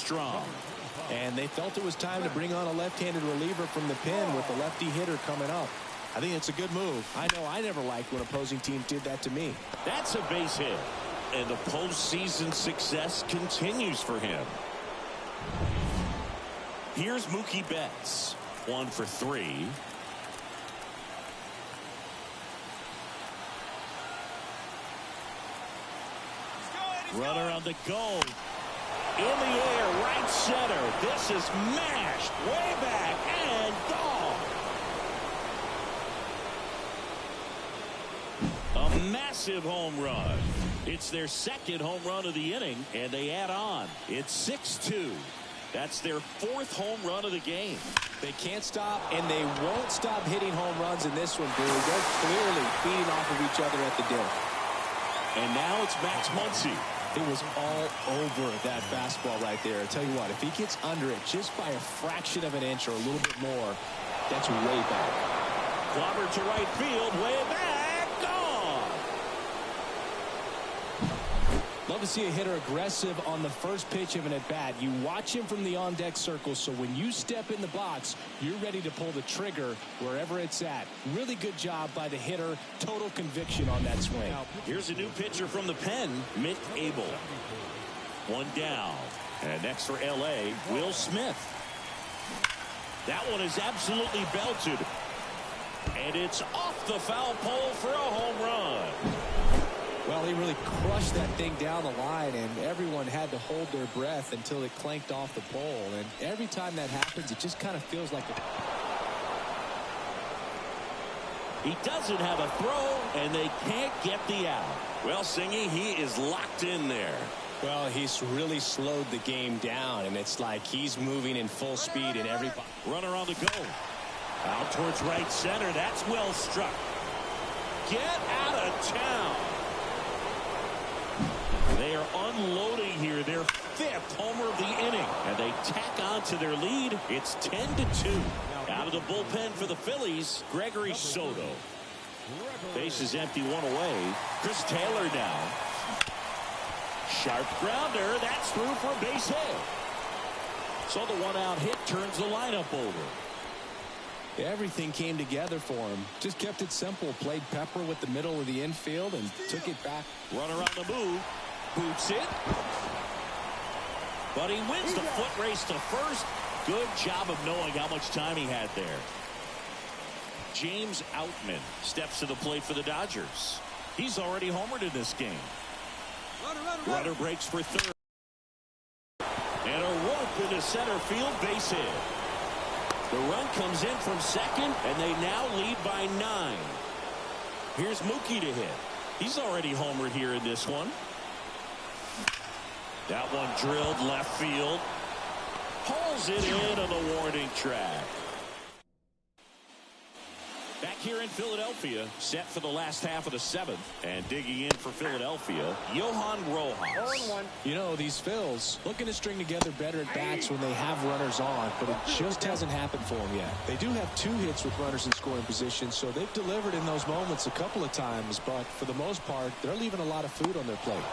strong. And they felt it was time to bring on a left-handed reliever from the pen with the lefty hitter coming up. I think it's a good move. I know I never liked when opposing teams did that to me. That's a base hit. And the postseason success continues for him. Here's Mookie Betts. 1 for 3. Runner on the go. In the air, right center. This is mashed way back and gone. A massive home run. It's their second home run of the inning, and they add on. It's 6-2. That's their 4th home run of the game. They can't stop, and they won't stop hitting home runs in this one, Drew. They're clearly feeding off of each other at the dish. And now it's Max Muncy. It was all over that fastball right there. I tell you what, if he gets under it just by a fraction of an inch or a little bit more, that's way back. Clobber to right field, way back, gone. Love to see a hitter aggressive on the first pitch of an at-bat. You watch him from the on-deck circle, so when you step in the box, you're ready to pull the trigger wherever it's at. Really good job by the hitter. Total conviction on that swing. Here's a new pitcher from the pen, Mint Abel. 1 down. And next for L.A., Will Smith. That one is absolutely belted. And it's off the foul pole for a home run. Well, he really crushed that thing down the line, and everyone had to hold their breath until it clanked off the pole. And every time that happens, it just kind of feels like He doesn't have a throw, and they can't get the out. Well, Singy, he is locked in there. Well, he's really slowed the game down, and it's like he's moving in full speed, and everybody. Runner on the go. Out towards right center. That's well struck. Get out of town. They are unloading here, their 5th homer of the inning, and they tack on to their lead. It's 10-2. Out of the bullpen for the Phillies, Gregory Soto. Base is empty, 1 away. Chris Taylor down. Sharp grounder, that's through for a base hit. So the 1-out hit turns the lineup over. Everything came together for him. Just kept it simple. Played pepper with the middle of the infield and took it back. Runner on the move. Boots it. But he wins the foot race to first. Good job of knowing how much time he had there. James Outman steps to the plate for the Dodgers. He's already homered in this game. Runner breaks for third. And a rope into center field, base hit. The run comes in from second, and they now lead by 9. Here's Mookie to hit. He's already homered here in this one. That one drilled left field. Pulls it in on the warning track. Back here in Philadelphia, set for the last half of the 7th. And digging in for Philadelphia, Johan Rojas. You know, these Phils looking to string together better at bats when they have runners on, but it just hasn't happened for them yet. They do have 2 hits with runners in scoring position, so they've delivered in those moments a couple of times, but for the most part, they're leaving a lot of food on their plate.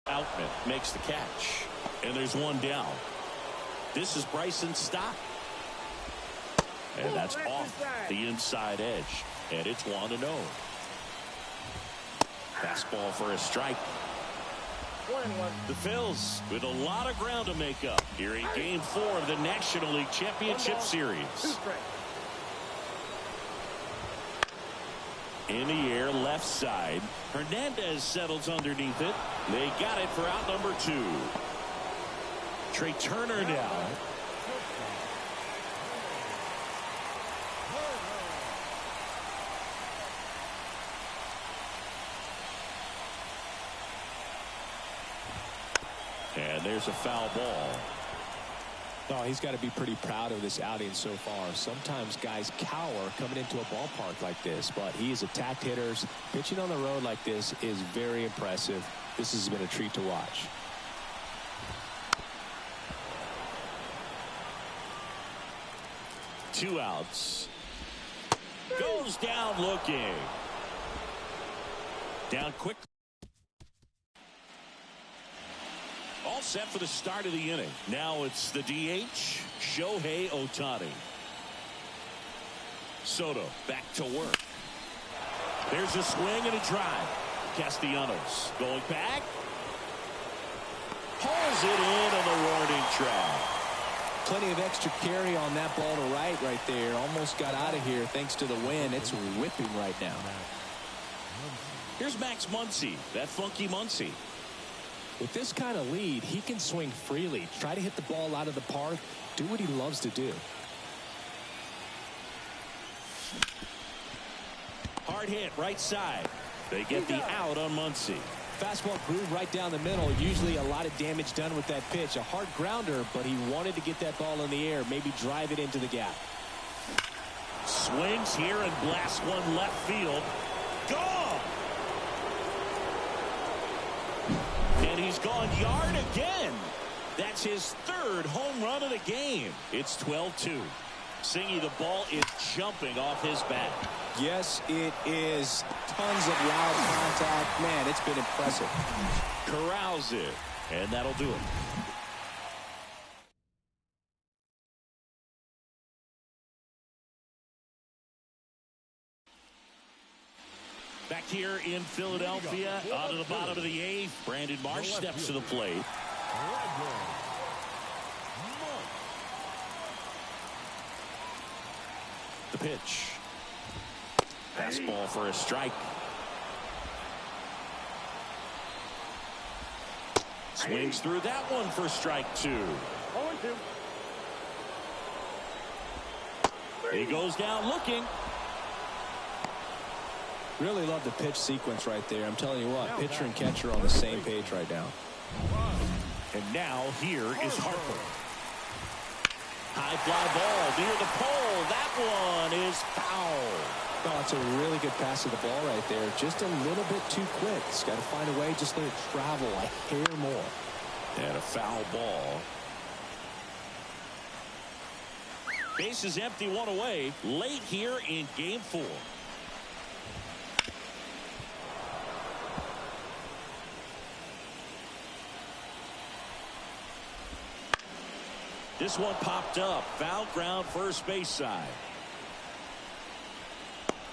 Outman makes the catch. And there's one down. This is Bryson's stop. And that's off the inside edge. And it's 1-0. Fastball for a strike. The Phils with a lot of ground to make up here in Game 4 of the National League Championship Series. In the air, left side. Hernandez settles underneath it. They got it for out number 2. Trey Turner now. And there's a foul ball. Oh, he's got to be pretty proud of this outing so far. Sometimes guys cower coming into a ballpark like this, but he's attacked hitters. Pitching on the road like this is very impressive. This has been a treat to watch. Two outs. Goes down looking. Down quick. All set for the start of the inning. Now it's the DH, Shohei Ohtani. Soto back to work. There's a swing and a drive. Castellanos going back. Pulls it in on the warning track. Plenty of extra carry on that ball to right there. Almost got out of here thanks to the wind. It's whipping right now. Here's Max Muncy, that funky Muncy. With this kind of lead, he can swing freely, try to hit the ball out of the park, do what he loves to do. Hard hit right side. They get the out on Muncy. Fastball groove right down the middle. Usually a lot of damage done with that pitch. A hard grounder, but he wanted to get that ball in the air, maybe drive it into the gap. Swings here and blasts one left field. Gone! And he's gone yard again. That's his third home run of the game. It's 12-2. Singy, the ball is jumping off his bat. Yes, it is. Tons of loud contact. Man, it's been impressive. Corrals it, and that'll do it. Back here in Philadelphia, out of the bottom of the 8th, Brandon Marsh steps to the plate. The pitch. Fastball for a strike. Swings through that one for strike 2. He goes down looking. Really love the pitch sequence right there. I'm telling you what, pitcher and catcher on the same page right now. And now here is Harper. High fly ball near the pole. That one is foul. Oh, it's a really good pass of the ball right there. Just a little bit too quick. He's got to find a way, just let it travel a hair more. And a foul ball. Base is empty, one away. Late here in Game 4. This one popped up. Foul ground, first base side.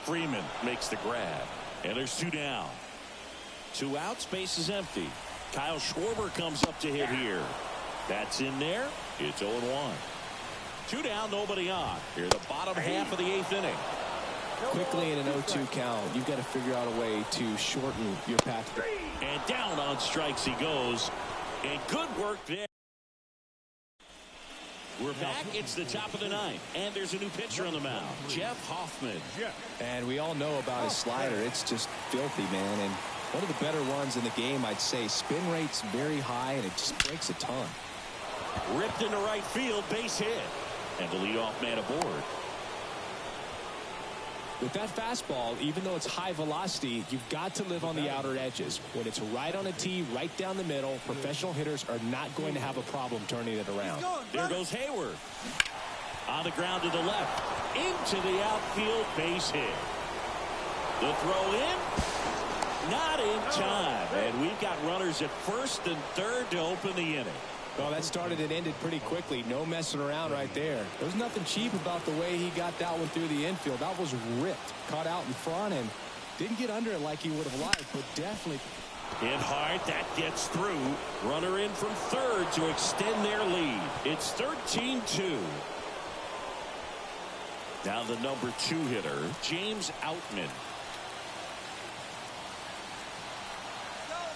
Freeman makes the grab. And there's 2 down. 2 outs, base is empty. Kyle Schwarber comes up to hit here. That's in there. It's 0-1. 2 down, nobody on. Here, the bottom half of the 8th inning. Quickly in an 0-2 count, you've got to figure out a way to shorten your path. And down on strikes he goes. And good work there. We're back. It's the top of the 9th. And there's a new pitcher on the mound, Jeff Hoffman. And we all know about his slider. It's just filthy, man. And one of the better ones in the game, I'd say. Spin rate's very high, and it just breaks a ton. Ripped into right field, base hit. And the leadoff man aboard. With that fastball, even though it's high velocity, you've got to live on the outer edges. When it's right on a tee, right down the middle, professional hitters are not going to have a problem turning it around. There goes Hayward. On the ground to the left. Into the outfield, base hit. The throw in. Not in time. And we've got runners at first and third to open the inning. Well, that started and ended pretty quickly. No messing around right there. There's nothing cheap about the way he got that one through the infield. That was ripped. Caught out in front and didn't get under it like he would have liked, but definitely. Hit hard. That gets through. Runner in from third to extend their lead. It's 13-2. Now the number 2 hitter, James Outman.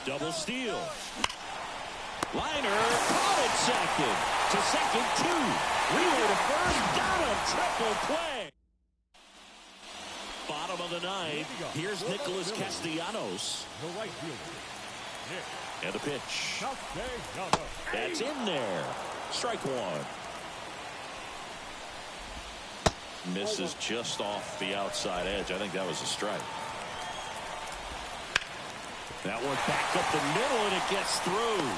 Double steal. Liner, caught at second. To second, 2. Wheeler to first, got him. Triple play. Bottom of the 9th. Here's Nicholas Castellanos. The right fielder. And a pitch. That's in there. Strike 1. Misses just off the outside edge. I think that was a strike. That one back up the middle, and it gets through.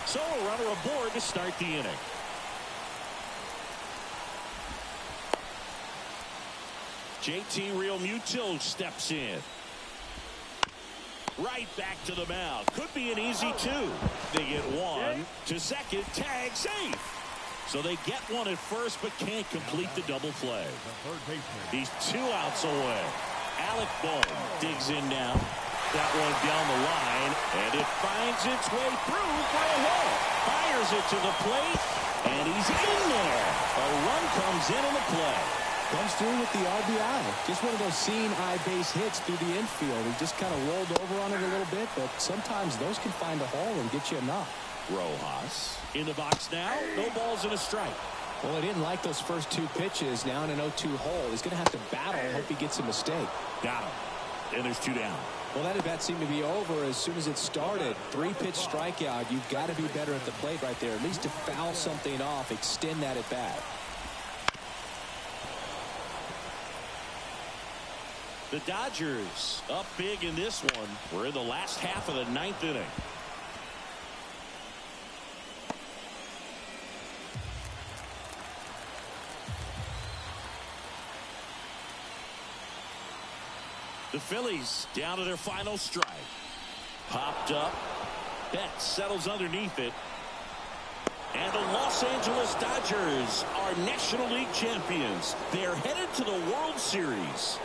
So a runner aboard to start the inning. JT Realmuto steps in. Right back to the mound. Could be an easy 2. They get 1 to second. Tag safe. So they get one at first, but can't complete the double play. He's 2 outs away. Alec Bohm digs in now. That one down the line, and it finds its way through for a hole. Fires it to the plate, and he's in there. A run comes in on the play. Comes through with the RBI. Just one of those seeing eye base hits through the infield. He just kind of rolled over on it a little bit, but sometimes those can find a hole and get you a knock. Rojas in the box now. No balls and a strike. Well, he didn't like those first 2 pitches. Now in an 0-2 hole. He's going to have to battle and hope he gets a mistake. Got him. And there's 2 down. Well, that at bat seemed to be over as soon as it started. 3-pitch strikeout. You've got to be better at the plate right there. At least to foul something off, extend that at bat. The Dodgers up big in this one. We're in the last half of the 9th inning. The Phillies down to their final strike. Popped up. Betts settles underneath it. And the Los Angeles Dodgers are National League champions. They're headed to the World Series.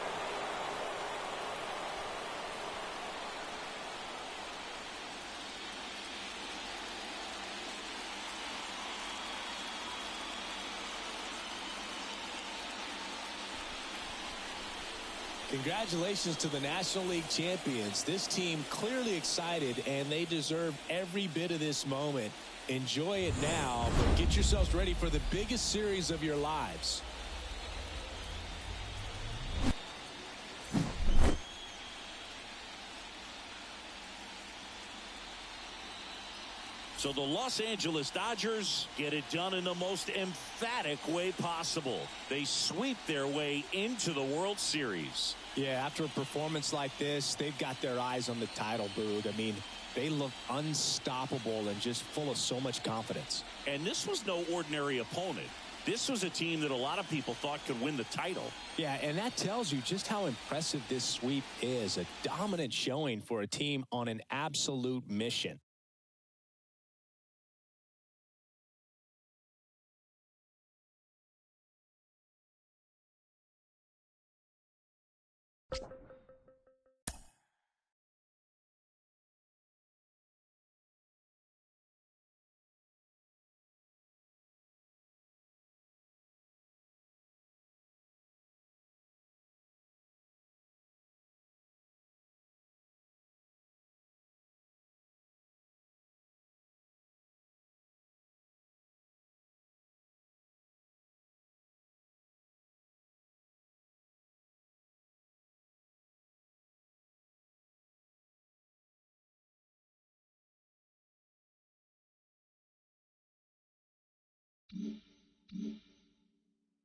Congratulations to the National League champions. This team clearly excited, and they deserve every bit of this moment. Enjoy it now, but get yourselves ready for the biggest series of your lives. So the Los Angeles Dodgers get it done in the most emphatic way possible. They sweep their way into the World Series. Yeah, after a performance like this, they've got their eyes on the title, Boog. I mean, they look unstoppable and just full of so much confidence. And this was no ordinary opponent. This was a team that a lot of people thought could win the title. Yeah, and that tells you just how impressive this sweep is. A dominant showing for a team on an absolute mission.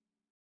Mm-hmm.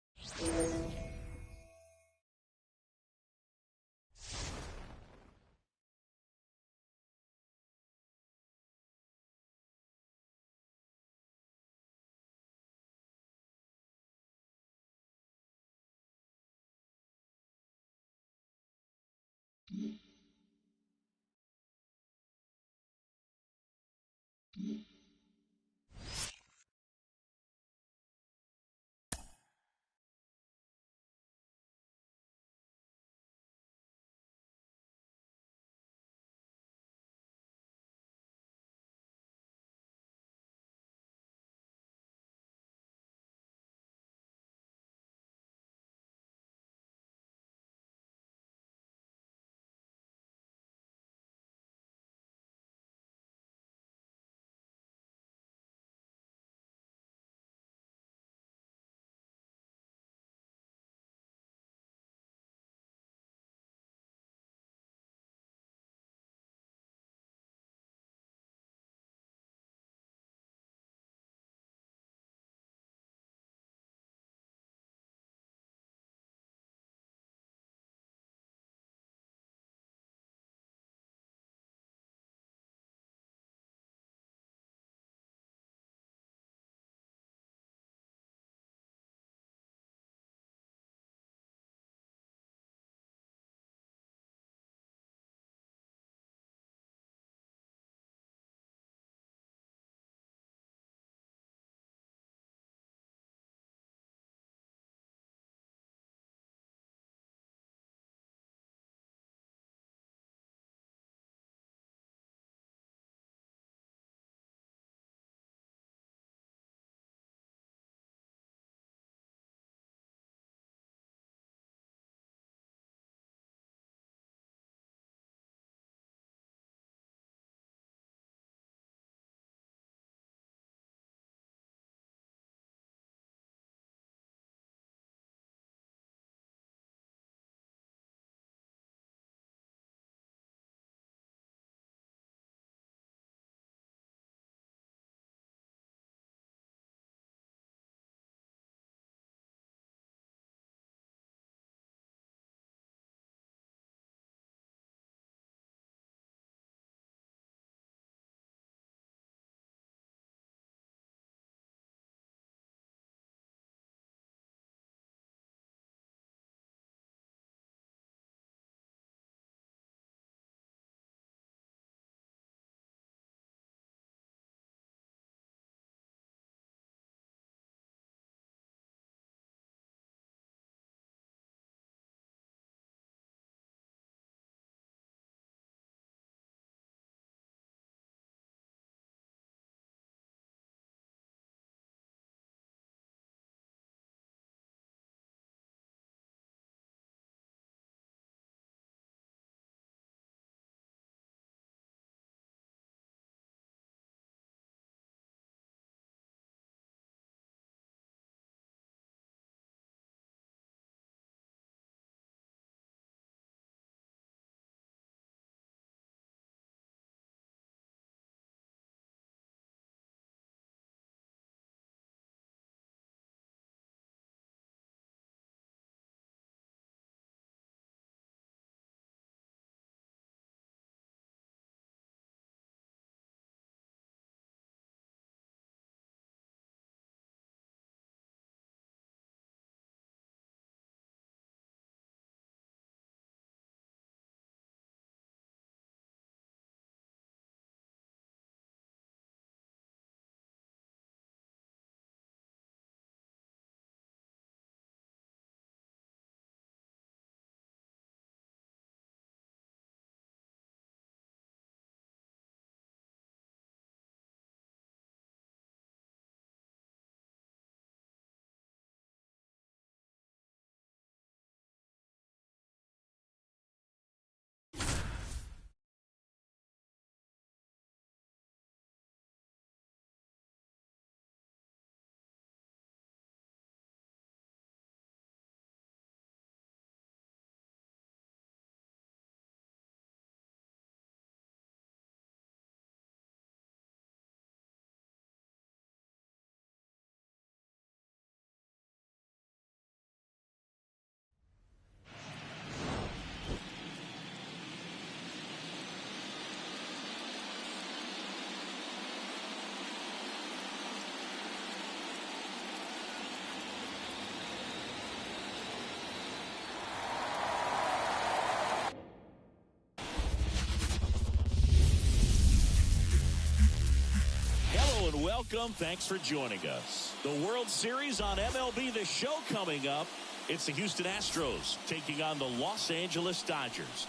Welcome. Thanks for joining us. The World Series on MLB The Show coming up. It's the Houston Astros taking on the Los Angeles Dodgers.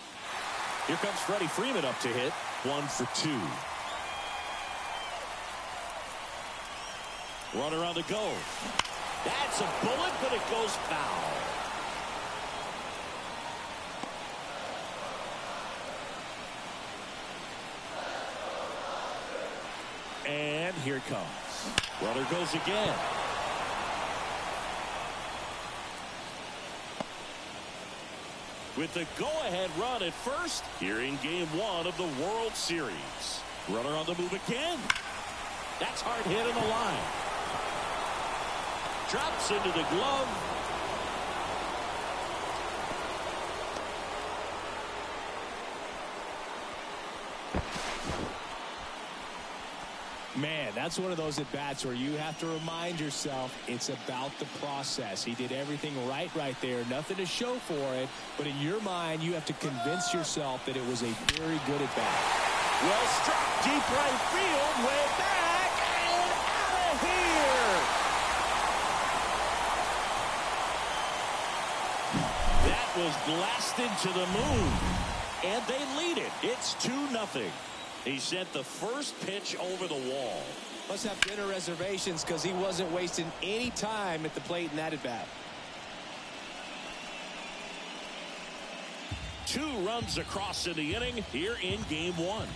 Here comes Freddie Freeman up to hit. 1 for 2. Runner on the go. That's a bullet, but it goes foul. And here it comes. Runner goes again. With the go-ahead run at first, here in Game 1 of the World Series. Runner on the move again. That's hard hit on the line. Drops into the glove. Man, that's one of those at-bats where you have to remind yourself it's about the process. He did everything right there. Nothing to show for it. But in your mind, you have to convince yourself that it was a very good at-bat. Well struck, deep right field, way back, and out of here. That was blasted to the moon. And they lead it. It's 2-0. He sent the first pitch over the wall. Must have dinner reservations because he wasn't wasting any time at the plate in that at-bat. 2 runs across in the inning here in Game 1.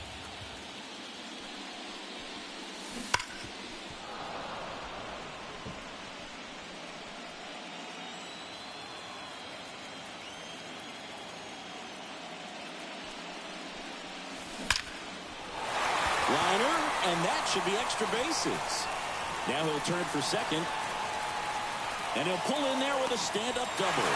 Liner, and that should be extra bases. Now he'll turn for second. And he'll pull in there with a stand-up double.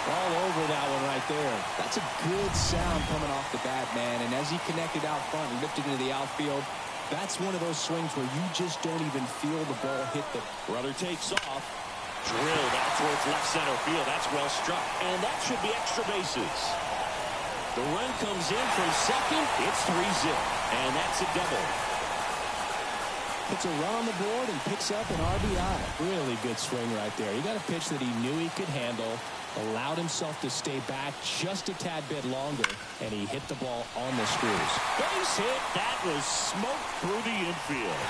All over that one right there. That's a good sound coming off the bat, man. And as he connected out front and lifted into the outfield, that's one of those swings where you just don't even feel the ball hit the... Runner takes off. Drilled out towards left center field. That's well struck. And that should be extra bases. The run comes in from second. It's 3-0. And that's a double. Puts a run on the board and picks up an RBI. Really good swing right there. He got a pitch that he knew he could handle, allowed himself to stay back just a tad bit longer, and he hit the ball on the screws. Base hit. That was smoke through the infield.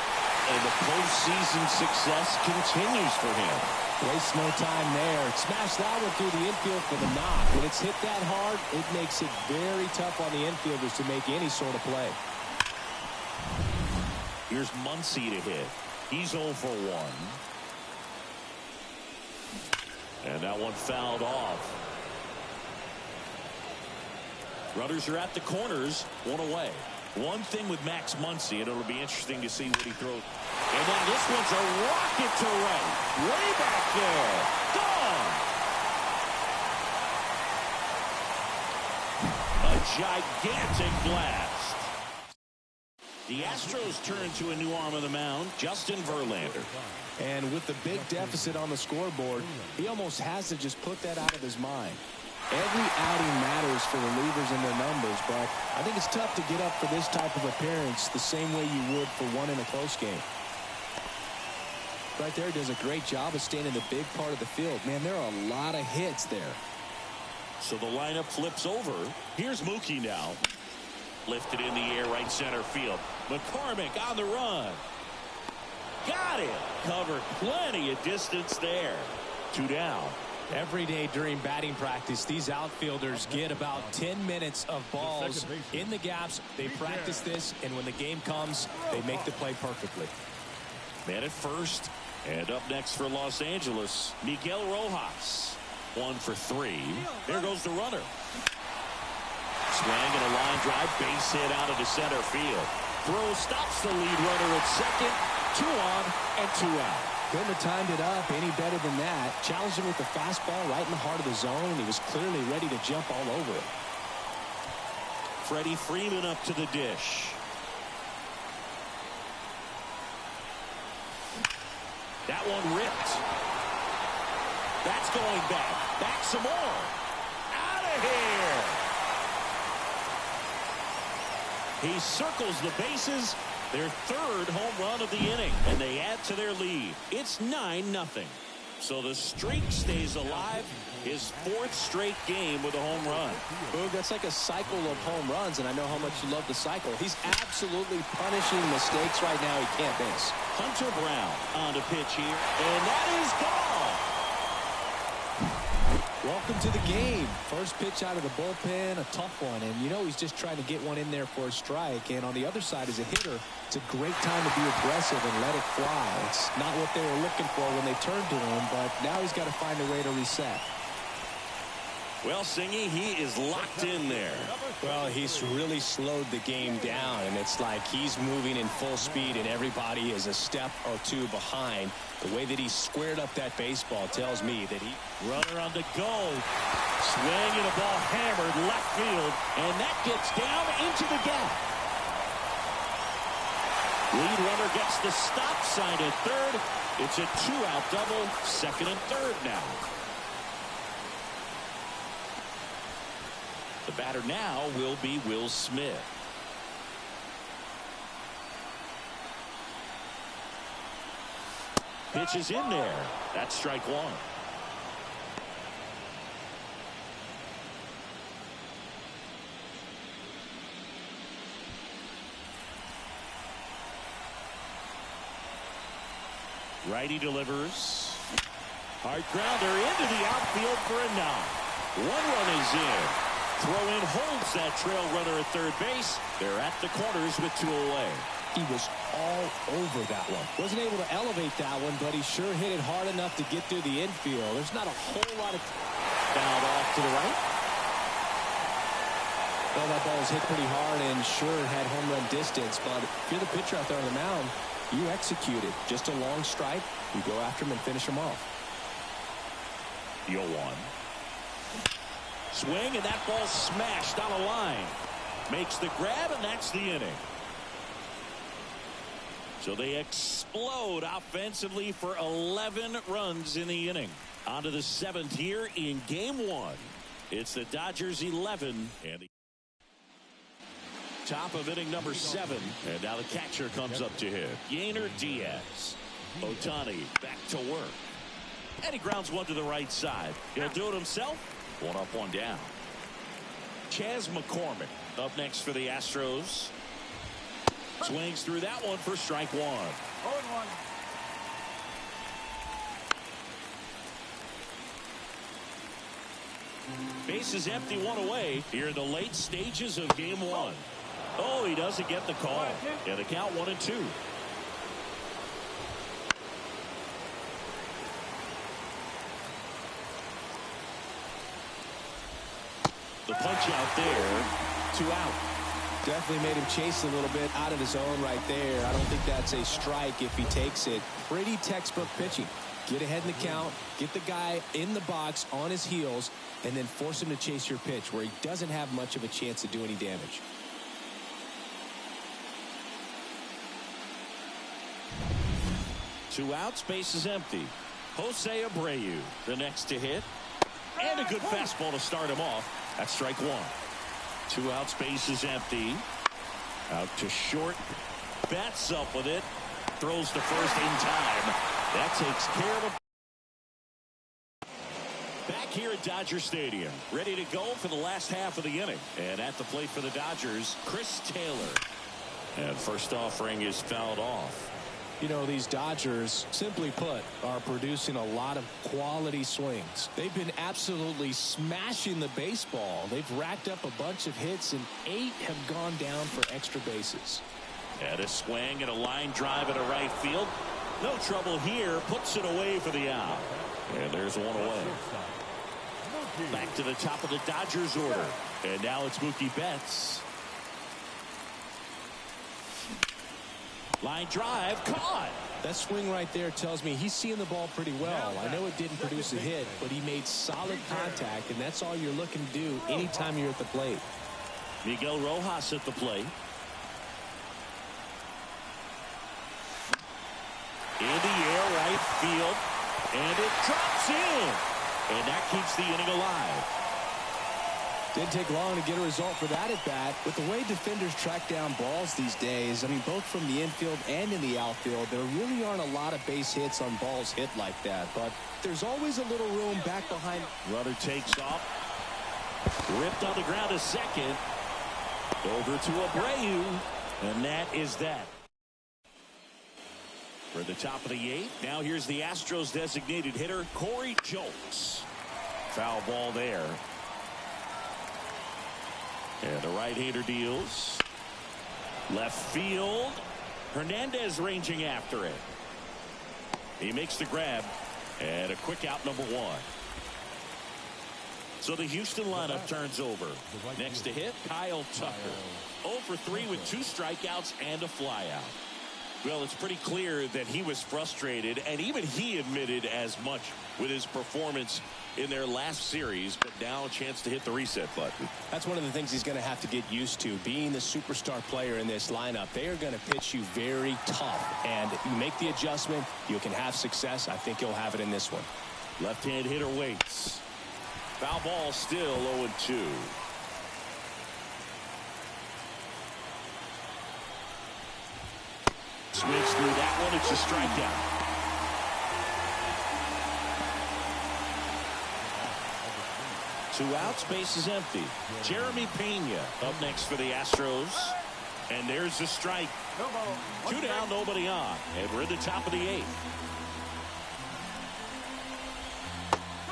And the postseason success continues for him. Waste no time there. Smash that one through the infield for the knock. When it's hit that hard, it makes it very tough on the infielders to make any sort of play. Here's Muncy to hit. He's 0 for 1. And that one fouled off. Runners are at the corners, 1 away. One thing with Max Muncy, and it'll be interesting to see what he throws. And now this one's a rocket to right. Way back there. Gone. A gigantic blast. The Astros turn to a new arm of the mound, Justin Verlander. And with the big deficit on the scoreboard, he almost has to just put that out of his mind. Every outing matters for relievers and their numbers, but I think it's tough to get up for this type of appearance the same way you would for one in a close game. Right there, does a great job of staying in the big part of the field. Man, there are a lot of hits there. So the lineup flips over. Here's Mookie now. Lifted in the air, right center field. McCormick on the run. Got it. Covered plenty of distance there. 2 down. Every day during batting practice, these outfielders get about 10 minutes of balls in the gaps. They practice this, and when the game comes, they make the play perfectly. Man at first. And up next for Los Angeles, Miguel Rojas. 1 for 3. There goes the runner. Swing and a line drive, base hit out into center field. Throw stops the lead runner at second. 2 on and 2 out. Couldn't have timed it up any better than that. Challenged him with the fastball right in the heart of the zone. He was clearly ready to jump all over it. Freddie Freeman up to the dish. That one ripped. That's going back. Back some more. Out of here. He circles the bases Their third home run of the inning, and they add to their lead. It's 9-0. So the streak stays alive. His fourth straight game with a home run. Boog, that's like a cycle of home runs, and I know how much you love the cycle. He's absolutely punishing mistakes right now he can't miss. Hunter Brown on to pitch here, and that is gone. Welcome to the game. First pitch out of the bullpen, a tough one, and you know he's just trying to get one in there for a strike. And on the other side, as a hitter, it's a great time to be aggressive and let it fly. It's not what they were looking for when they turned to him, but now he's got to find a way to reset. Well, Singy, he is locked in there. Well, he's really slowed the game down, and it's like he's moving in full speed, and everybody is a step or two behind. The way that he squared up that baseball tells me that he... Runner on the go. Swing and a ball hammered left field, and that gets down into the gap. Lead runner gets the stop sign at third. It's a two-out double, second and third now. The batter now will be Will Smith. Pitch is in there. That's strike one. Righty delivers. Hard grounder into the outfield for a knock. One run is in. Throw in holds that trail runner at third base. They're at the corners with two away. He was all over that one. Wasn't able to elevate that one, but he sure hit it hard enough to get through the infield. There's not a whole lot of... Fouled off to the right. Well, that ball was hit pretty hard and sure had home run distance, but if you're the pitcher out there on the mound, you execute it. Just a long strike. You go after him and finish him off. 0-1. Swing, and that ball smashed on a line. Makes the grab, and that's the inning. So they explode offensively for 11 runs in the inning. On to the seventh here in game one. It's the Dodgers 11 and the top of inning number 7. And now the catcher comes up to hit. Yainer Diaz. Ohtani back to work. And he grounds one to the right side. He'll do it himself. One up, one down. Chas McCormick up next for the Astros. Swings through that one for strike one. 0-1. Base is empty, one away here in the late stages of game one. Oh, he doesn't get the call. And the count 1-2. The punch out there, 2 out. Definitely made him chase a little bit out of his own right there. I don't think that's a strike if he takes it. Pretty textbook pitching. Get ahead in the count, get the guy in the box on his heels, and then force him to chase your pitch where he doesn't have much of a chance to do any damage. Two outs, base is empty. Jose Abreu, the next to hit. And a good fastball to start him off. That's strike one. 2 outs, base is empty. Out to short. Bats up with it. Throws to first in time. That takes care of it. Back here at Dodger Stadium. Ready to go for the last half of the inning. And at the plate for the Dodgers, Chris Taylor. And first offering is fouled off. You know, these Dodgers, simply put, are producing a lot of quality swings. They've been absolutely smashing the baseball. They've racked up a bunch of hits, and 8 have gone down for extra bases. And a swing and a line drive into right field. No trouble here. Puts it away for the out. And there's one away. Back to the top of the Dodgers order. And now it's Mookie Betts. Line drive, caught. That swing right there tells me he's seeing the ball pretty well. I know it didn't produce a hit, but he made solid contact, and that's all you're looking to do anytime you're at the plate. Miguel Rojas at the plate. In the air, right field, and it drops in. And that keeps the inning alive. Didn't take long to get a result for that at bat. With the way defenders track down balls these days, I mean, both from the infield and in the outfield, there really aren't a lot of base hits on balls hit like that. But there's always a little room back behind. Runner takes off. Ripped on the ground to second. Over to Abreu. And that is that. For the top of the 8th. Now here's the Astros designated hitter, Corey Julks. Foul ball there. And the right-hander deals. Left field. Hernandez ranging after it. He makes the grab. And a quick out, number 1. So the Houston lineup turns over. Next to hit, Kyle Tucker. 0 for 3 with 2 strikeouts and a flyout. Well, it's pretty clear that he was frustrated, and even he admitted as much with his performance in their last series, but now a chance to hit the reset button. That's one of the things he's going to have to get used to. Being the superstar player in this lineup, they are going to pitch you very tough, and you make the adjustment, you can have success. I think you'll have it in this one. Left-hand hitter waits. Foul ball, still 0-2. Swings through that one. It's a strikeout. Two outs, base is empty. Jeremy Pena up next for the Astros. And there's the strike. 2 down, nobody on. And we're at the top of the 8th.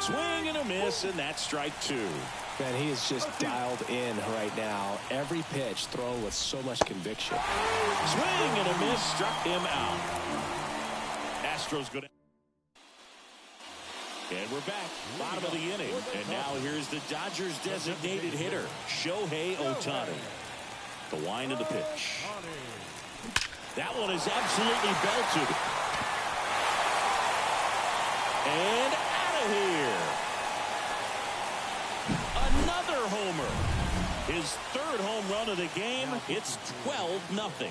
Swing and a miss, and that's strike 2. Man, he is just dialed in right now. Every pitch thrown with so much conviction. Swing and a miss, struck him out. Astros go down. And we're back, bottom of the inning. And now here's the Dodgers designated hitter, Shohei Ohtani. The wind of the pitch. That one is absolutely belted. And out of here. Another homer. His 3rd home run of the game. It's 12-0.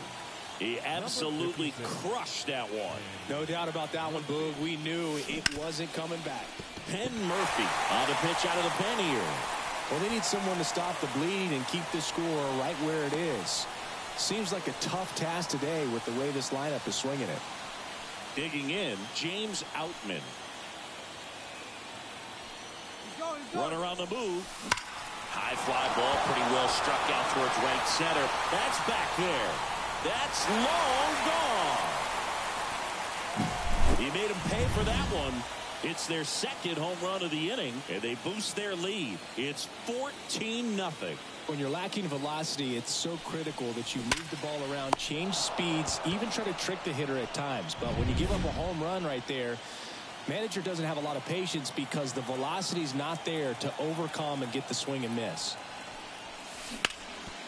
He absolutely crushed that one. No doubt about that one, Boog. We knew it wasn't coming back. Penn Murphy on the pitch out of the pen here. Well, they need someone to stop the bleed and keep the score right where it is. Seems like a tough task today with the way this lineup is swinging it. Digging in, James Outman. Runner on the move. High fly ball, pretty well struck out towards right center. That's back there. That's long gone. He made him pay for that one. It's their 2nd home run of the inning, and they boost their lead. It's 14-0. When you're lacking velocity, it's so critical that you move the ball around, change speeds, even try to trick the hitter at times. But when you give up a home run right there, manager doesn't have a lot of patience because the velocity's not there to overcome and get the swing and miss.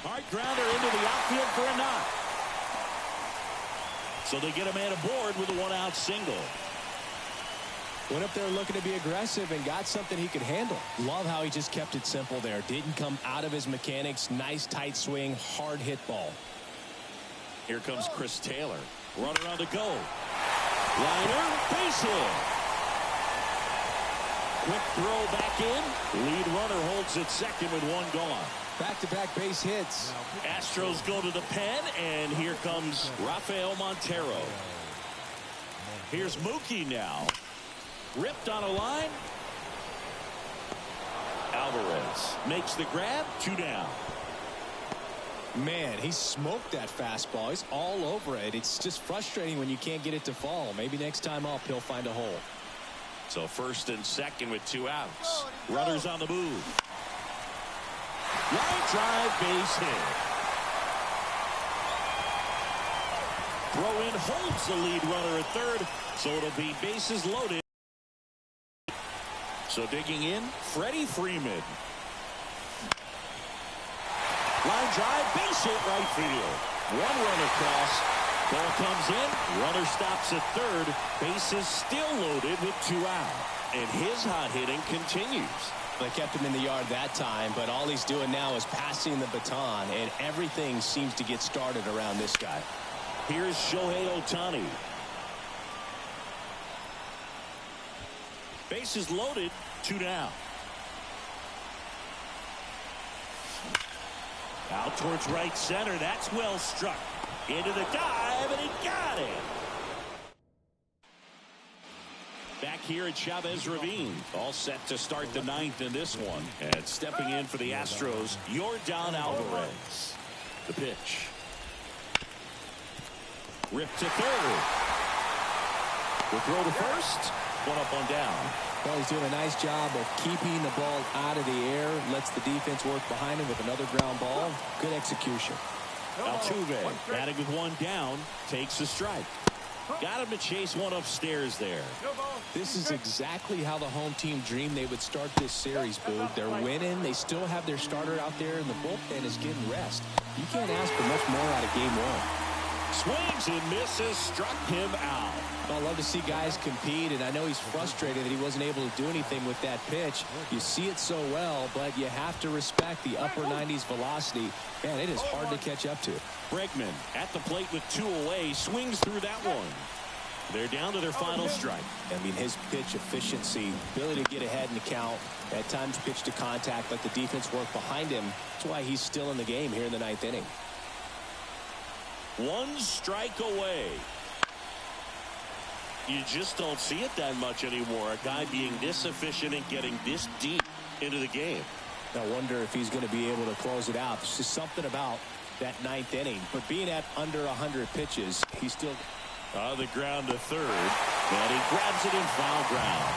Hard grounder into the outfield for a knock. So they get a man aboard with a 1-out single. Went up there looking to be aggressive and got something he could handle. Love how he just kept it simple there. Didn't come out of his mechanics. Nice tight swing, hard hit ball. Here comes Chris Taylor. Runner on the go. Liner, base hit. Quick throw back in. Lead runner holds at second with 1 gone. Back-to-back base hits. Astros go to the pen, and here comes Rafael Montero. Here's Mookie now. Ripped on a line. Alvarez makes the grab. 2 down. Man, he smoked that fastball. He's all over it. It's just frustrating when you can't get it to fall. Maybe next time up he'll find a hole. So 1st and 2nd with 2 outs. Runners on the move. Line drive, base hit. Throw in holds the lead runner at 3rd, so it'll be bases loaded. So digging in, Freddie Freeman. Line drive, base hit, right field. 1 run across. Ball comes in. Runner stops at 3rd. Bases still loaded with 2 out. And his hot hitting continues. They kept him in the yard that time, but all he's doing now is passing the baton, and everything seems to get started around this guy. Here's Shohei Ohtani. Bases loaded, 2 down. Out towards right center. That's well struck. Into the dive, and he got it. Back here at Chavez Ravine. All set to start the ninth in this one. And stepping in for the Astros, Yordan Alvarez. The pitch. Ripped to third. Will throw to first. One up, one down. Well, he's doing a nice job of keeping the ball out of the air. Lets the defense work behind him with another ground ball. Good execution. Altuve, batting with one down, takes the strike. Got him to chase one upstairs there. This is exactly how the home team dreamed they would start this series, Boog. They're winning. They still have their starter out there, and the bullpen is getting rest. You can't ask for much more out of game one. Swings and misses, struck him out. I love to see guys compete, and I know he's frustrated that he wasn't able to do anything with that pitch. You see it so well, but you have to respect the upper 90s velocity. Man, it is hard to catch up to. Bregman at the plate with two away, swings through that one. They're down to their final strike. I mean, his pitch efficiency, ability to get ahead in the count, at times pitch to contact, let the defense work behind him. That's why he's still in the game here in the ninth inning. One strike away. You just don't see it that much anymore. A guy being this efficient and getting this deep into the game. I wonder if he's going to be able to close it out. There's just something about that ninth inning. But being at under 100 pitches, he's still on the ground to third. And he grabs it in foul ground.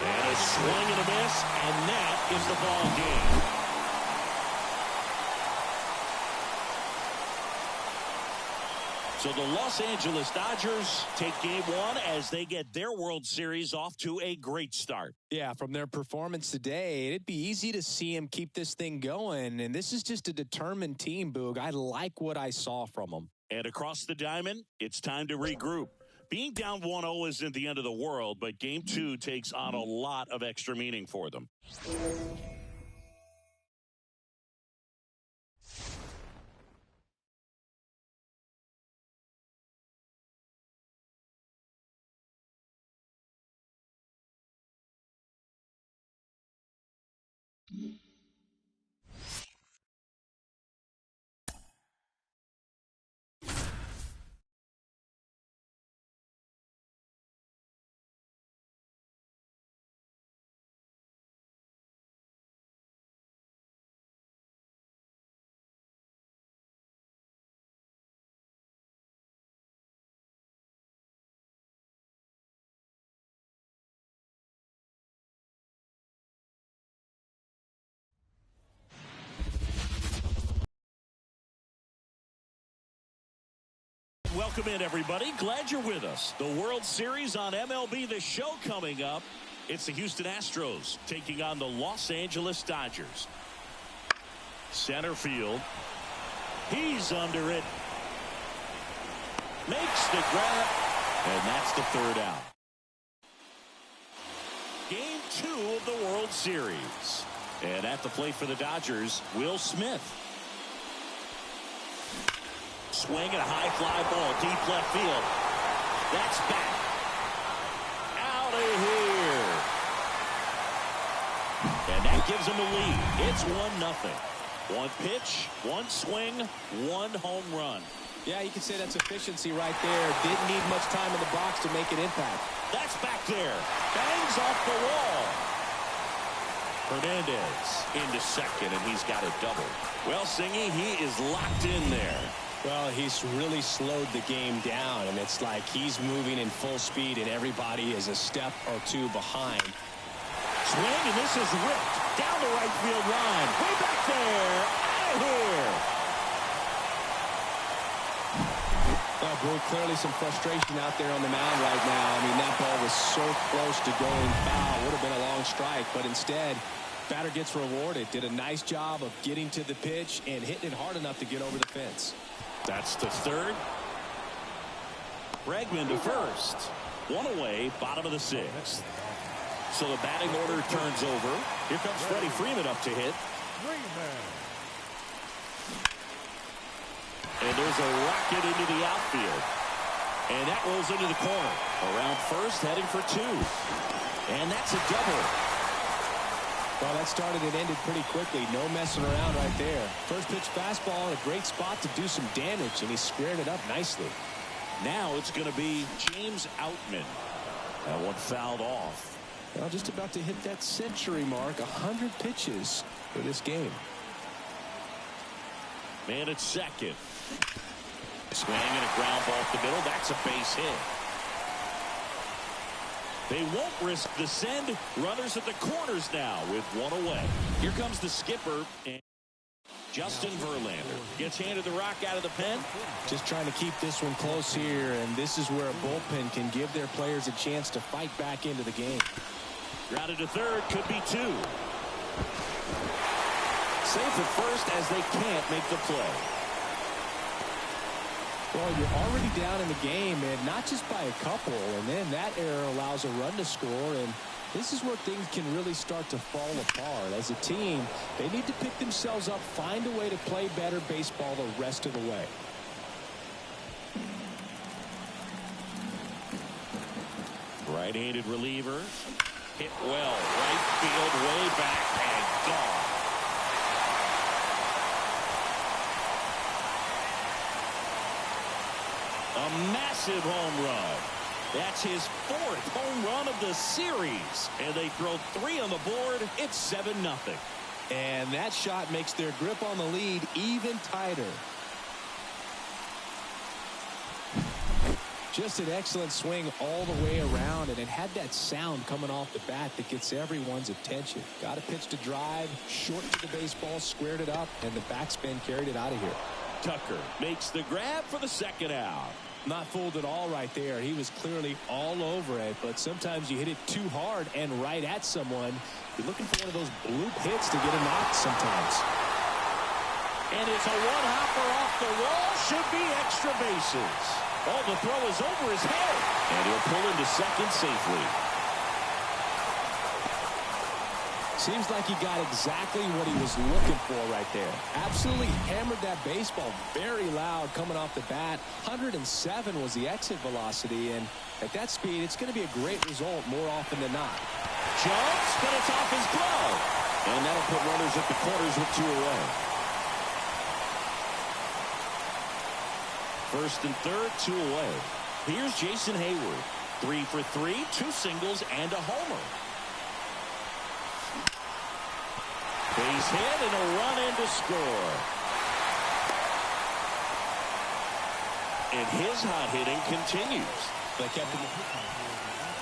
And a swing and a miss, and that is the ball game. So the Los Angeles Dodgers take game one as they get their World Series off to a great start. Yeah, from their performance today, it'd be easy to see him keep this thing going. And this is just a determined team, Boog. I like what I saw from them. And across the diamond, it's time to regroup. Being down 1-0 isn't the end of the world, but game two takes on a lot of extra meaning for them. Welcome in, everybody. Glad you're with us. The World Series on MLB The Show coming up. It's the Houston Astros taking on the Los Angeles Dodgers. Center field. He's under it. Makes the grab. And that's the third out. Game two of the World Series. And at the plate for the Dodgers, Will Smith. Swing and a high fly ball, deep left field. That's back. Out of here. And that gives him a lead. It's 1-0. One pitch, one swing, one home run. Yeah, you can say that's efficiency right there. Didn't need much time in the box to make an impact. That's back there. Bangs off the wall. Hernandez into second, and he's got a double. Well, Singy, he is locked in there. Well, he's really slowed the game down, and it's like he's moving in full speed, and everybody is a step or two behind. Swing, and this is ripped down the right field line. Way back there. Out of here. Well, Brew, clearly some frustration out there on the mound right now. I mean, that ball was so close to going foul. Would have been a long strike, but instead, batter gets rewarded. Did a nice job of getting to the pitch and hitting it hard enough to get over the fence. That's the third. Bregman to first. One away, bottom of the sixth. So the batting order turns over. Here comes Freddie Freeman up to hit. And there's a rocket into the outfield. And that rolls into the corner. Around first, heading for two. And that's a double. Well, that started and ended pretty quickly. No messing around right there. First pitch fastball in a great spot to do some damage, and he squared it up nicely. Now it's going to be James Outman. That one fouled off. Well, just about to hit that century mark. 100 pitches for this game. Man at second. Swing and a ground ball up the middle. That's a base hit. They won't risk the send. Runners at the corners now with one away. Here comes the skipper. And Justin Verlander gets handed the rock out of the pen. Just trying to keep this one close here, and this is where a bullpen can give their players a chance to fight back into the game. Grounded to third, could be two. Safe at first as they can't make the play. Well, you're already down in the game, and not just by a couple, and then that error allows a run to score, and this is where things can really start to fall apart. As a team, they need to pick themselves up, find a way to play better baseball the rest of the way. Right-handed reliever. Hit well. Right field, way back, and gone. A massive home run. That's his 4th home run of the series. And they throw 3 on the board. It's 7-0. And that shot makes their grip on the lead even tighter. Just an excellent swing all the way around, and it had that sound coming off the bat that gets everyone's attention. Got a pitch to drive, short to the baseball, squared it up, and the backspin carried it out of here. Tucker makes the grab for the second out. Not fooled at all right there. He was clearly all over it, but sometimes you hit it too hard and right at someone. You're looking for one of those bloop hits to get a knock sometimes. And it's a one-hopper off the wall. Should be extra bases. Oh, the throw is over his head. And he'll pull into second safely. Seems like he got exactly what he was looking for right there. Absolutely hammered that baseball very loud coming off the bat. 107 was the exit velocity, and at that speed, it's going to be a great result more often than not. Jumps, but it's off his glove. And that'll put runners at the corners with 2 away. First and third, 2 away. Here's Jason Hayward. 3 for 3, 2 singles, and a homer. Base hit and a run in to score. And his hot hitting continues. They kept him.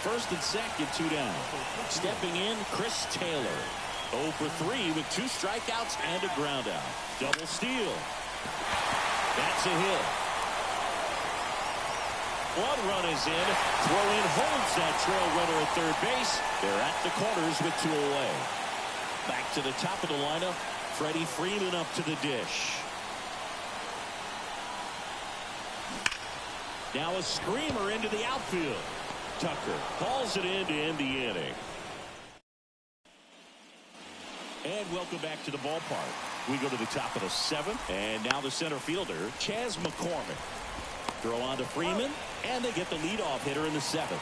First and second, 2 down. Stepping in, Chris Taylor. 0 for 3 with 2 strikeouts and a ground out. Double steal. That's a hit. 1 run is in. Throw in holds that trail runner at third base. They're at the corners with 2 away. Back to the top of the lineup. Freddie Freeman up to the dish. Now a screamer into the outfield. Tucker calls it in to end the inning. And welcome back to the ballpark. We go to the top of the 7th. And now the center fielder, Chas McCormick. Throw on to Freeman. And they get the leadoff hitter in the 7th.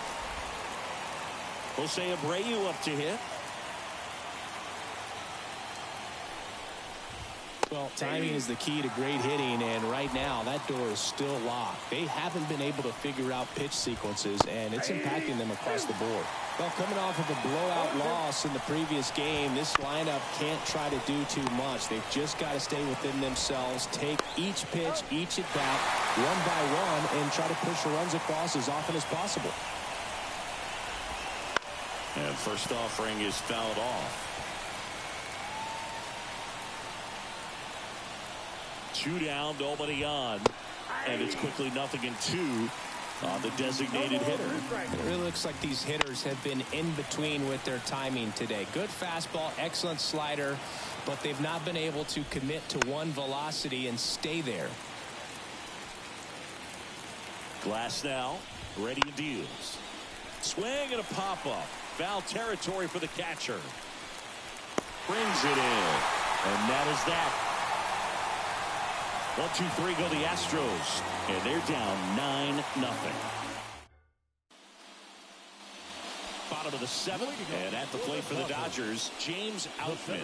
Jose Abreu up to hit. Well, timing is the key to great hitting, and right now that door is still locked. They haven't been able to figure out pitch sequences, and it's impacting them across the board. Well, coming off of a blowout loss in the previous game, this lineup can't try to do too much. They've just got to stay within themselves, take each pitch, each at bat, one by one, and try to push the runs across as often as possible. And first offering is fouled off. 2 down, nobody on. And it's quickly 0-2 on the designated hitter. It really looks like these hitters have been in between with their timing today. Good fastball, excellent slider, but they've not been able to commit to one velocity and stay there. Glass now, ready and deals. Swing and a pop-up. Foul territory for the catcher. Brings it in. And that is that. 1-2-3 go the Astros, and they're down 9-0. bottom of the seventh. And at the plate for the Dodgers, James Outman.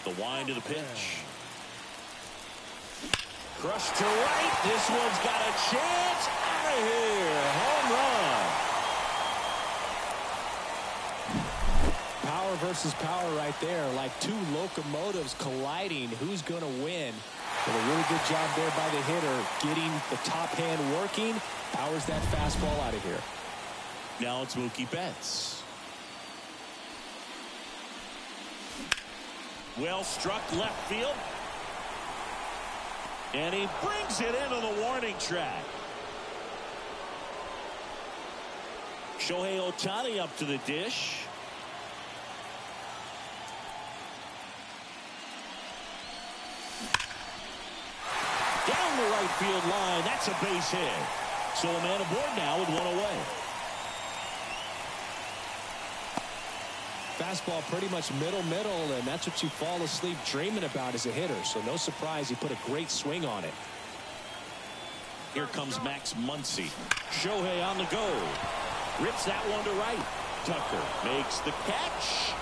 The wind of the pitch. Crushed to right. This one's got a chance. Out of here. Home run. Power versus power right there. Like two locomotives colliding. Who's going to win? But a really good job there by the hitter. Getting the top hand working. Powers that fastball out of here. Now it's Mookie Betts. Well struck left field. And he brings it into the warning track. Shohei Ohtani up to the dish. Down the right field line. That's a base hit. So a man aboard now with one away. Fastball pretty much middle, and that's what you fall asleep dreaming about as a hitter. So no surprise he put a great swing on it. Here comes Max Muncy. Shohei on the go. Rips that one to right. Tucker makes the catch.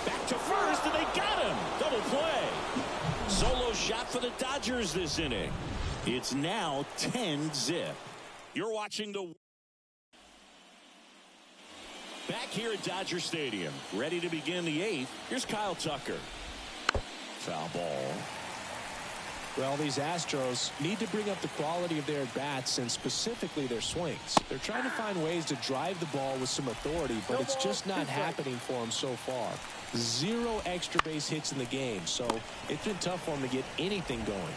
Back to first, and they got him. Double play. Solo shot for the Dodgers this inning. It's now 10-zip. You're watching the... Back here at Dodger Stadium, ready to begin the eighth. Here's Kyle Tucker. Foul ball. Well, these Astros need to bring up the quality of their at-bats and specifically their swings. They're trying to find ways to drive the ball with some authority, but it's just not happening for them so far. 0 extra base hits in the game, so it's been tough for them to get anything going.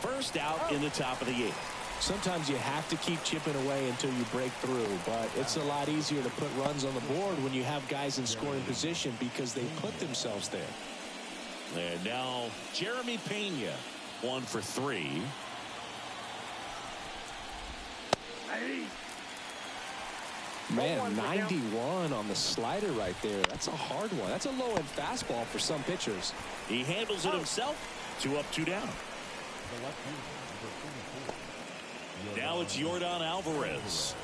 First out in the top of the eighth. Sometimes you have to keep chipping away until you break through, but it's a lot easier to put runs on the board when you have guys in scoring position because they put themselves there. And now Jeremy Pena, 1 for 3. Man, 91 on the slider right there. That's a hard one. That's a low-end fastball for some pitchers. He handles it himself. 2 up, 2 down. Now it's Yordan Alvarez.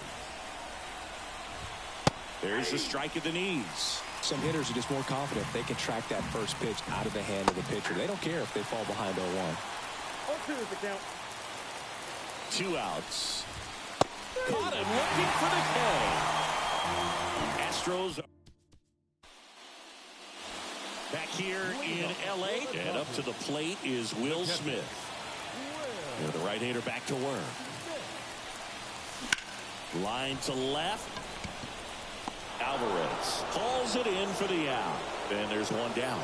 There's the strike at the knees. Some hitters are just more confident they can track that first pitch out of the hand of the pitcher. They don't care if they fall behind 0-1. 2 outs. Caught him looking for the K. Astros back here in L.A. And up to the plate is Will Smith. And the right-hander back to work. Line to left. Alvarez hauls it in for the out. And there's one down.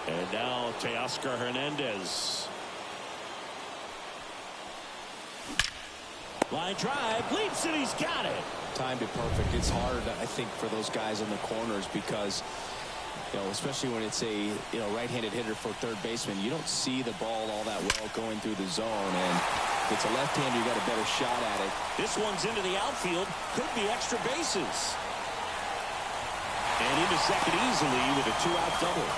And now Teoscar Hernandez. Line drive, leaps and he's got it. Timed it perfect. It's hard, I think, for those guys in the corners because, you know, especially when it's a right-handed hitter for third baseman, you don't see the ball all that well going through the zone. And if it's a left-hander, you got a better shot at it. This one's into the outfield. Could be extra bases. And into second easily with a 2-out double.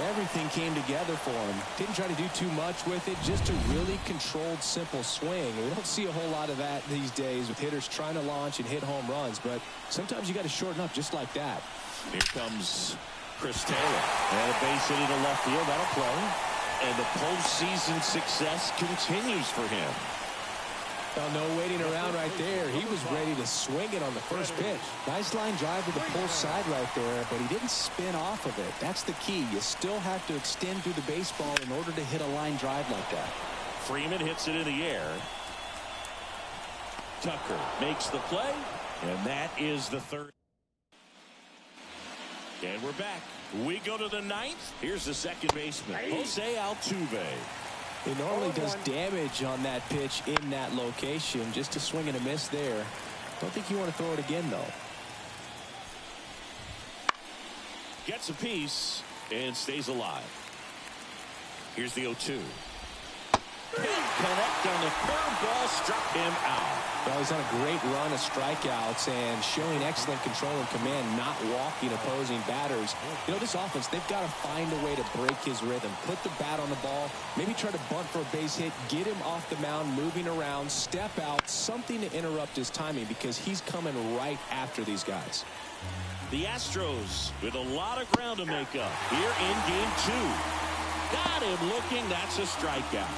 Everything came together for him. Didn't try to do too much with it. Just a really controlled, simple swing. We don't see a whole lot of that these days with hitters trying to launch and hit home runs. But sometimes you got to shorten up just like that. Here comes Chris Taylor. And a base hit into left field. That'll play. And the postseason success continues for him. Well, no waiting around right there. He was ready to swing it on the first pitch. Nice line drive to the pull side right there, but he didn't spin off of it. That's the key. You still have to extend through the baseball in order to hit a line drive like that. Freeman hits it in the air. Tucker makes the play, and that is the third. And we're back. We go to the ninth. Here's the second baseman, Jose Altuve. He normally does damage on that pitch in that location. Just a swing and a miss there. Don't think you want to throw it again, though. Gets a piece and stays alive. Here's the 0-2. Can't connect on the curveball, struck him out. Well, he's on a great run of strikeouts and showing excellent control and command, not walking opposing batters. You know, this offense, they've got to find a way to break his rhythm, put the bat on the ball, maybe try to bunt for a base hit, get him off the mound, moving around, step out, something to interrupt his timing because he's coming right after these guys. The Astros with a lot of ground to make up here in game 2. Got him looking. That's a strikeout.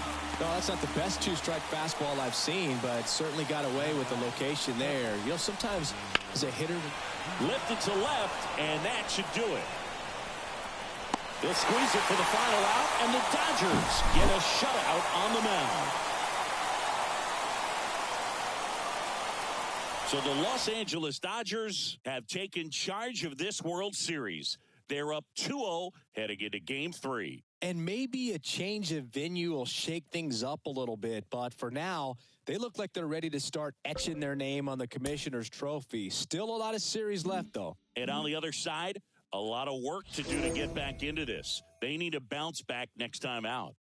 No, that's not the best two-strike fastball I've seen, but certainly got away with the location there. You know, sometimes as a hitter, lifted to left, and that should do it. They'll squeeze it for the final out, and the Dodgers get a shutout on the mound. So the Los Angeles Dodgers have taken charge of this World Series. They're up 2-0 heading into game 3. and maybe a change of venue will shake things up a little bit. But for now, they look like they're ready to start etching their name on the commissioner's trophy. Still a lot of series left, though. And on the other side, a lot of work to do to get back into this. They need to bounce back next time out.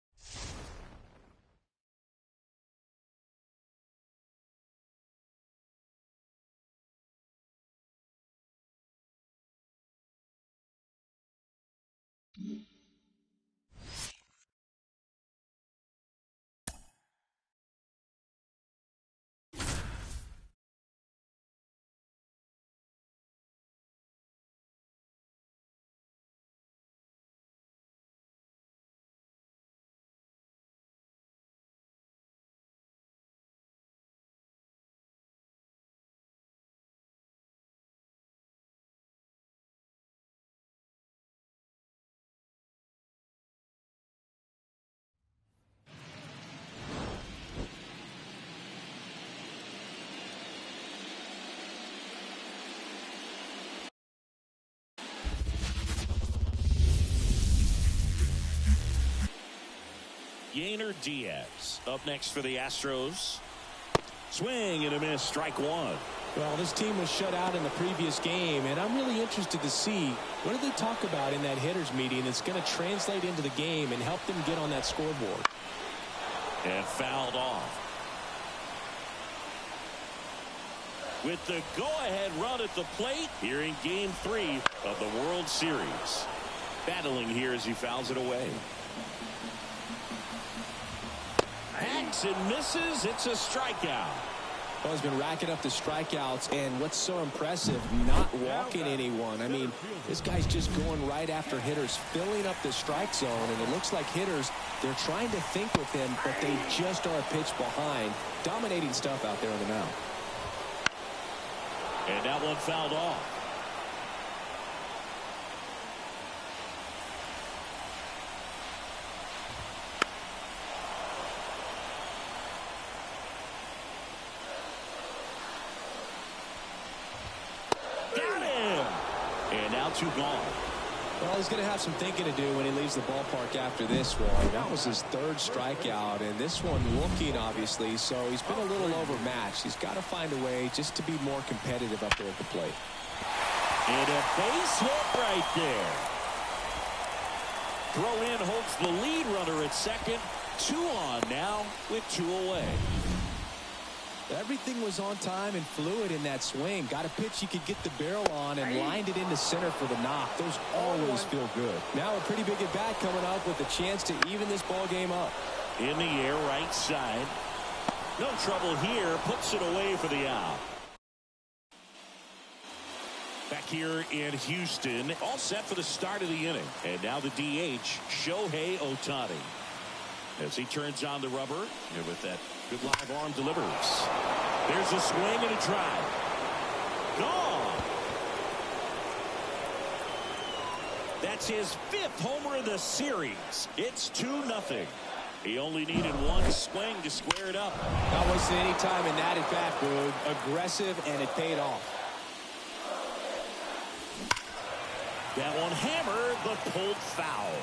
Diaz up next for the Astros. Swing and a miss, strike one. Well, this team was shut out in the previous game, and I'm really interested to see what do they talk about in that hitters meeting that's going to translate into the game and help them get on that scoreboard. And fouled off. With the go-ahead run at the plate here in game 3 of the World Series. Battling here as he fouls it away. Hacks and misses. It's a strikeout. Well, he's been racking up the strikeouts, and what's so impressive, not walking anyone. I mean, this guy's just going right after hitters, filling up the strike zone, and it looks like hitters, they're trying to think with him, but they just are a pitch behind. Dominating stuff out there on the mound. And that one fouled off. Two gone. Well, he's going to have some thinking to do when he leaves the ballpark after this one. That was his third strikeout, and this one looking, obviously, so he's been a little overmatched. He's got to find a way just to be more competitive up there at the plate. And a base hit right there. Throw in holds the lead runner at second. 2 on now with 2 away. Everything was on time and fluid in that swing. Got a pitch you could get the barrel on and lined it into center for the knock. Those always feel good. Now a pretty big at bat coming up with a chance to even this ball game up. In the air, right side. No trouble here. Puts it away for the out. Back here in Houston, all set for the start of the inning. And now the DH, Shohei Ohtani. As he turns on the rubber, and with that good live arm delivers. There's a swing and a drive. Gone. That's his 5th homer of the series. It's 2-0. He only needed one swing to square it up. Not wasting any time in that at bat, Boog. Aggressive, and it paid off. That one hammered, but pulled foul.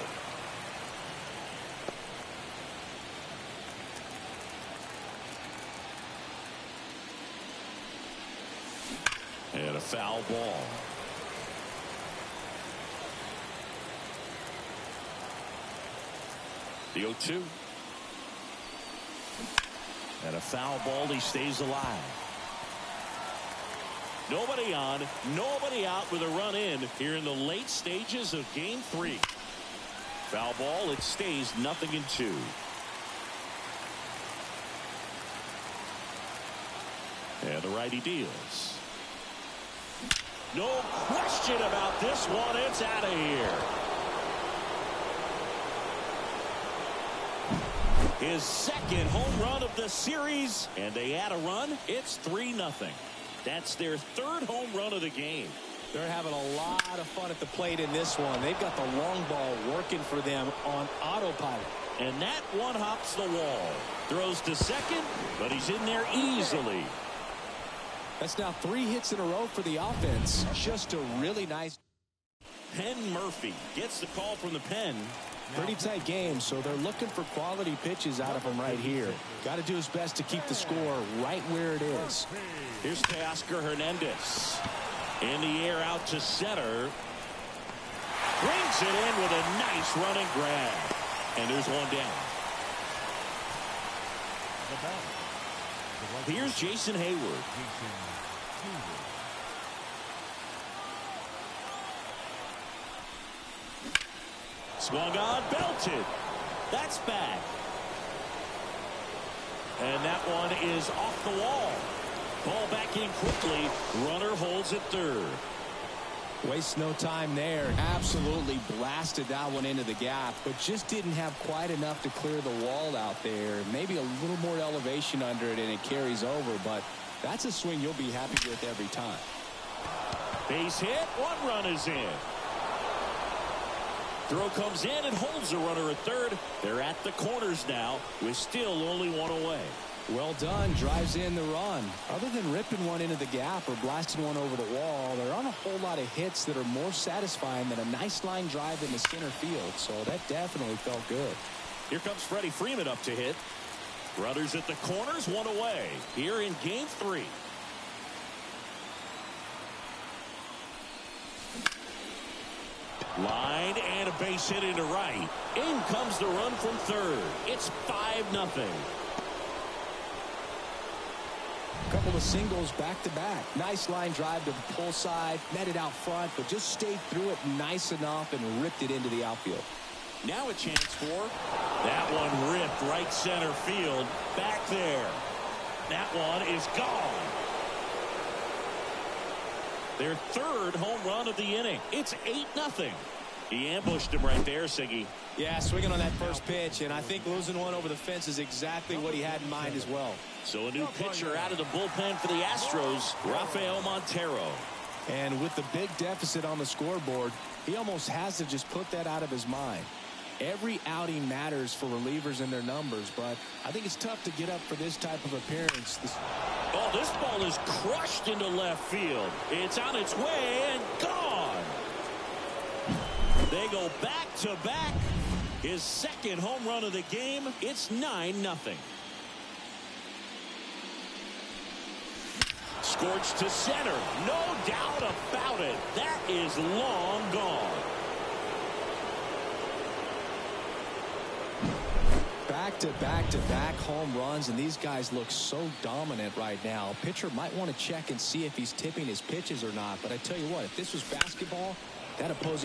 And a foul ball. The 0-2. And a foul ball. He stays alive. Nobody on, nobody out with a run in here in the late stages of game 3. Foul ball. It stays 0-2. And the righty deals. No question about this one. It's out of here. His second home run of the series. And they add a run. It's 3-0. That's their third home run of the game. They're having a lot of fun at the plate in this one. They've got the long ball working for them on autopilot. And that one hops the wall. Throws to second, but he's in there easily. That's now 3 hits in a row for the offense. Just a really nice. Penn Murphy gets the call from the pen. Pretty tight game, so they're looking for quality pitches out of him right here. Got to do his best to keep the score right where it is. Here's Teoscar Hernandez. In the air out to center. Brings it in with a nice running grab. And there's one down. Here's Jason Hayward. Swung on, belted. That's back. And that one is off the wall. Ball back in quickly. Runner holds at third. Waste no time there. Absolutely blasted that one into the gap, but just didn't have quite enough to clear the wall out there. Maybe a little more elevation under it and it carries over, but that's a swing you'll be happy with every time. Base hit. One run is in. Throw comes in and holds the runner at third. They're at the corners now with still only one away. Well done. Drives in the run. Other than ripping one into the gap or blasting one over the wall, there aren't a whole lot of hits that are more satisfying than a nice line drive into center field. So that definitely felt good. Here comes Freddie Freeman up to hit. Runners at the corners, one away here in game 3. Line and a base hit into right. In comes the run from third. It's 5-0. Couple of singles back to back. Nice line drive to the pull side. Met it out front, but just stayed through it nice enough and ripped it into the outfield. Now a chance for that one ripped right center field. Back there. That one is gone. Their third home run of the inning. It's 8-0. He ambushed him right there, Siggy. Yeah, swinging on that first pitch, and I think losing one over the fence is exactly what he had in mind as well. So a new pitcher out of the bullpen for the Astros, Rafael Montero. And with the big deficit on the scoreboard, he almost has to just put that out of his mind. Every outing matters for relievers and their numbers, but I think it's tough to get up for this type of appearance. Oh, this ball is crushed into left field. It's on its way and gone. They go back to back. His second home run of the game. It's 9-0. Scorched to center. No doubt about it. That is long gone. Back-to-back-to-back home runs, and these guys look so dominant right now. Pitcher might want to check and see if he's tipping his pitches or not, but I tell you what, if this was basketball, that opposing